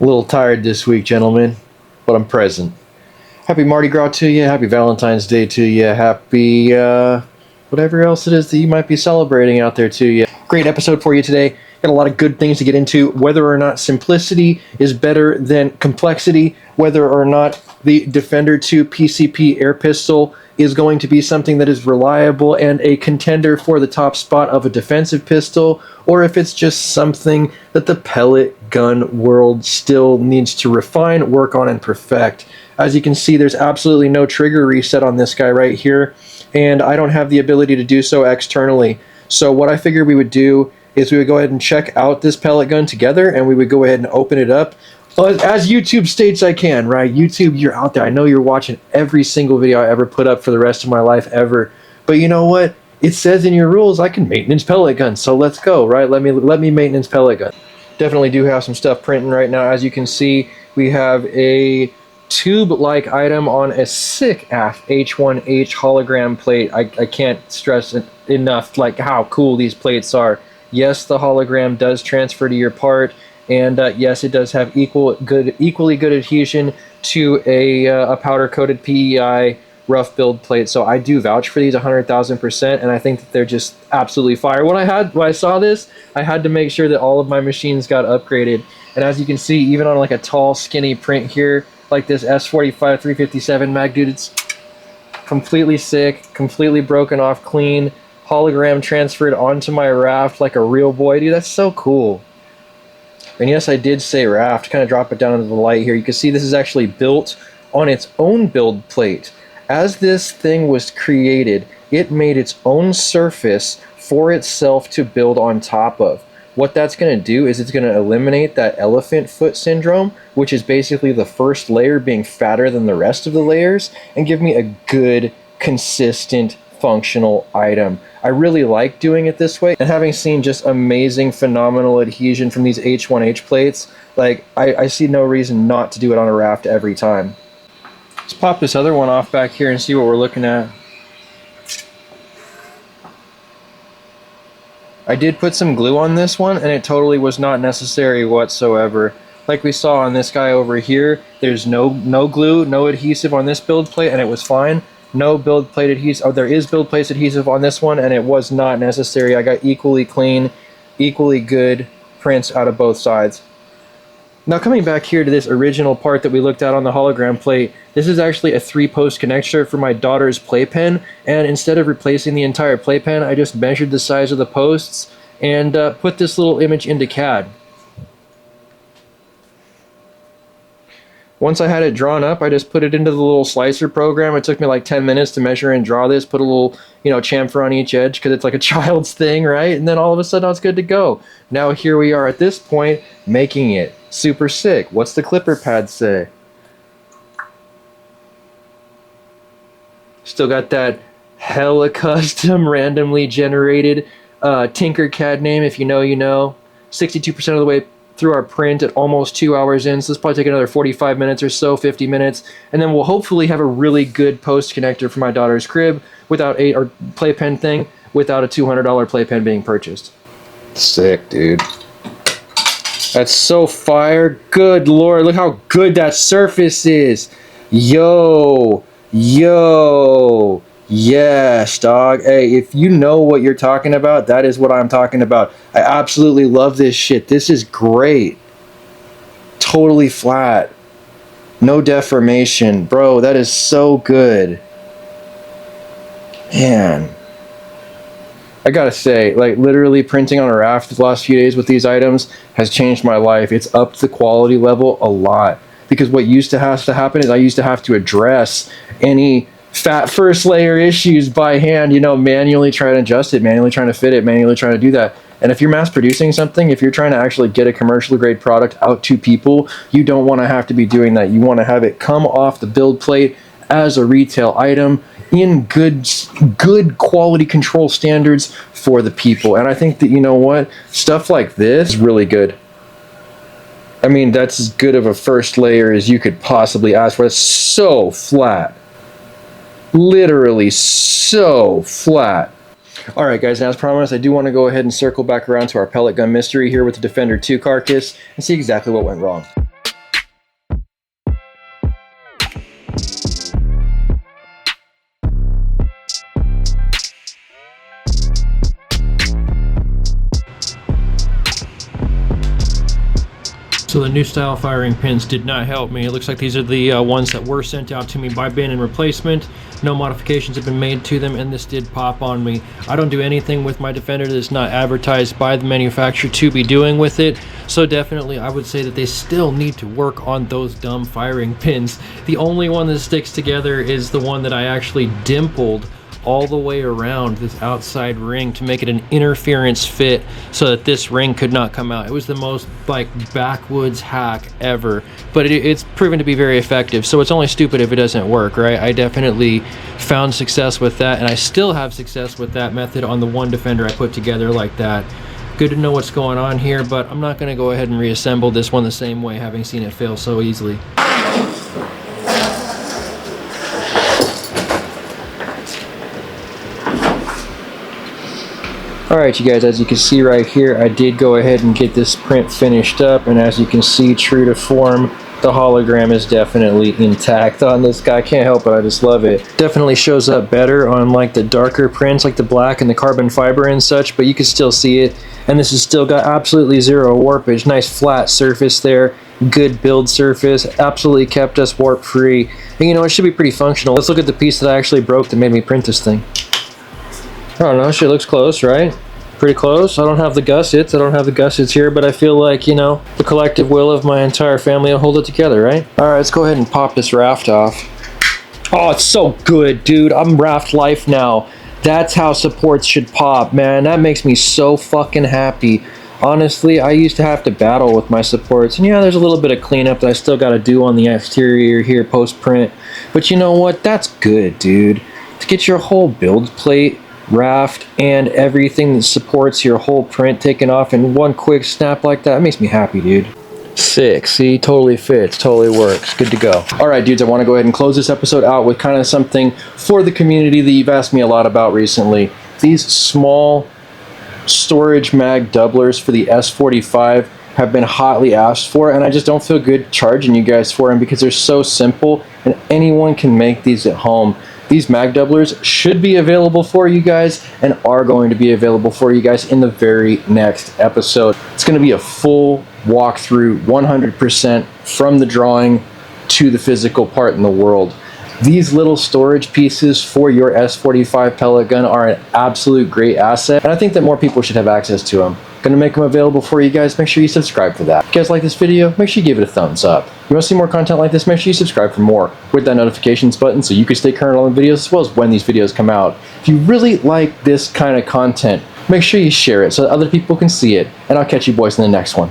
A little tired this week, gentlemen, but I'm present. Happy Mardi Gras to you, happy Valentine's Day to you, happy whatever else it is that you might be celebrating out there to you. Great episode for you today. Got a lot of good things to get into, whether or not simplicity is better than complexity, whether or not the Defender 2 PCP air pistol is going to be something that is reliable and a contender for the top spot of a defensive pistol, or if it's just something that the pellet gun world still needs to refine, work on, and perfect. As you can see, there's absolutely no trigger reset on this guy right here, and I don't have the ability to do so externally. So what I figured we would do is we would go ahead and check out this pellet gun together, and we would go ahead and open it up. As YouTube states I can, right? YouTube, you're out there. I know you're watching every single video I ever put up for the rest of my life ever. But you know what? It says in your rules I can maintenance pellet gun. So let's go, right? Let me maintenance pellet gun. Definitely do have some stuff printing right now. As you can see, we have a tube-like item on a sick-ass H1H hologram plate. I can't stress it enough like how cool these plates are. Yes, the hologram does transfer to your part. And yes, it does have equally good adhesion to a powder-coated PEI rough build plate. So I do vouch for these 100,000%, and I think that they're just absolutely fire. When I saw this, I had to make sure that all of my machines got upgraded. And as you can see, even on like a tall, skinny print here, like this S45 357 mag, dude, it's completely sick, completely broken off clean, hologram transferred onto my raft like a real boy, dude. That's so cool. And yes, I did say raft. Kind of drop it down into the light here. You can see this is actually built on its own build plate. As this thing was created, it made its own surface for itself to build on top of. What that's going to do is it's going to eliminate that elephant foot syndrome, which is basically the first layer being fatter than the rest of the layers, and give me a good, consistent, functional item. I really like doing it this way, and having seen just amazing, phenomenal adhesion from these H1H plates, like I see no reason not to do it on a raft every time. Let's pop this other one off back here and see what we're looking at. I did put some glue on this one, and it totally was not necessary whatsoever. Like we saw on this guy over here, there's no glue, no adhesive on this build plate, and it was fine. No build plate adhesive. Oh, there is build plate adhesive on this one, and it was not necessary. I got equally clean, equally good prints out of both sides. Now coming back here to this original part that we looked at on the hologram plate, this is actually a 3-post connector for my daughter's playpen, and instead of replacing the entire playpen, I just measured the size of the posts and put this little image into CAD. Once I had it drawn up, I just put it into the little slicer program. It took me like 10 minutes to measure and draw this, put a little, chamfer on each edge because it's like a child's thing, right? And then all of a sudden, it's good to go. Now here we are at this point, making it super sick. What's the clipper pad say? Still got that hella custom randomly generated Tinkercad name. If you know, you know. 62% of the way through our print at almost 2 hours in, so this will probably take another 45 minutes or so, 50 minutes, and then we'll hopefully have a really good post connector for my daughter's crib without or playpen thing without a $200 playpen being purchased. Sick, dude. That's so fire. Good lord, look how good that surface is. Yo, yes, dog. Hey, if you know what you're talking about, that is what I'm talking about. I absolutely love this shit. This is great. Totally flat. No deformation. Bro, that is so good. Man. I gotta say, like, literally printing on a raft the last few days with these items has changed my life. It's upped the quality level a lot. Because what used to have to happen is I used to have to address any fat first layer issues by hand, manually trying to adjust it, manually trying to fit it, manually trying to do that. And if you're mass producing something, if you're trying to actually get a commercial grade product out to people, you don't want to have to be doing that. You want to have it come off the build plate as a retail item in good quality control standards for the people. And I think that, stuff like this is really good. I mean, that's as good of a first layer as you could possibly ask for. It's so flat. Literally so flat. Alright guys, and as promised, I do want to go ahead and circle back around to our pellet gun mystery here with the Defender 2 carcass and see exactly what went wrong. new style firing pins did not help me. It looks like these are the ones that were sent out to me by bin and replacement. No modifications have been made to them, and this did pop on me. I don't do anything with my Defender that is not advertised by the manufacturer to be doing with it, so definitely I would say that they still need to work on those dumb firing pins. The only one that sticks together is the one that I actually dimpled all the way around this outside ring to make it an interference fit so that this ring could not come out. It was the most like backwoods hack ever, but it's proven to be very effective, so it's only stupid if it doesn't work, right? I definitely found success with that, and I still have success with that method on the one Defender I put together like that. Good to know what's going on here, but I'm not going to go ahead and reassemble this one the same way, having seen it fail so easily. Alright, you guys, as you can see right here, I did go ahead and get this print finished up, and as you can see, true to form, the hologram is definitely intact on this guy. Can't help it, I just love it. Definitely shows up better on like the darker prints, like the black and the carbon fiber and such, but you can still see it, and this has still got absolutely zero warpage. Nice flat surface there, good build surface, absolutely kept us warp free, and you know, it should be pretty functional. Let's look at the piece that I actually broke that made me print this thing. I don't know, shit looks close, right? Pretty close. I don't have the gussets. I don't have the gussets here, but I feel like, you know, the collective will of my entire family will hold it together, right? Alright, let's go ahead and pop this raft off. Oh, it's so good, dude. I'm raft life now. That's how supports should pop, man. That makes me so fucking happy. Honestly, I used to have to battle with my supports, and yeah, there's a little bit of cleanup that I still gotta do on the exterior here post-print, but you know what? That's good, dude. To get your whole build plate, raft, and everything that supports your whole print taken off in one quick snap like that, makes me happy, dude. Sick. See, totally fits, totally works. Good to go. Alright, dudes, I want to go ahead and close this episode out with kind of something for the community that you've asked me a lot about recently. These small storage mag doublers for the S45 have been hotly asked for, and I just don't feel good charging you guys for them because they're so simple and anyone can make these at home. These mag doublers should be available for you guys and are going to be available for you guys in the very next episode. It's going to be a full walkthrough, 100% from the drawing to the physical part in the world. These little storage pieces for your S45 pellet gun are an absolute great asset, and I think that more people should have access to them. Gonna make them available for you guys. Make sure you subscribe for that. If you guys like this video, make sure you give it a thumbs up. If you want to see more content like this, make sure you subscribe for more with that notifications button so you can stay current on the videos as well as when these videos come out. If you really like this kind of content, make sure you share it so that other people can see it, and I'll catch you boys in the next one.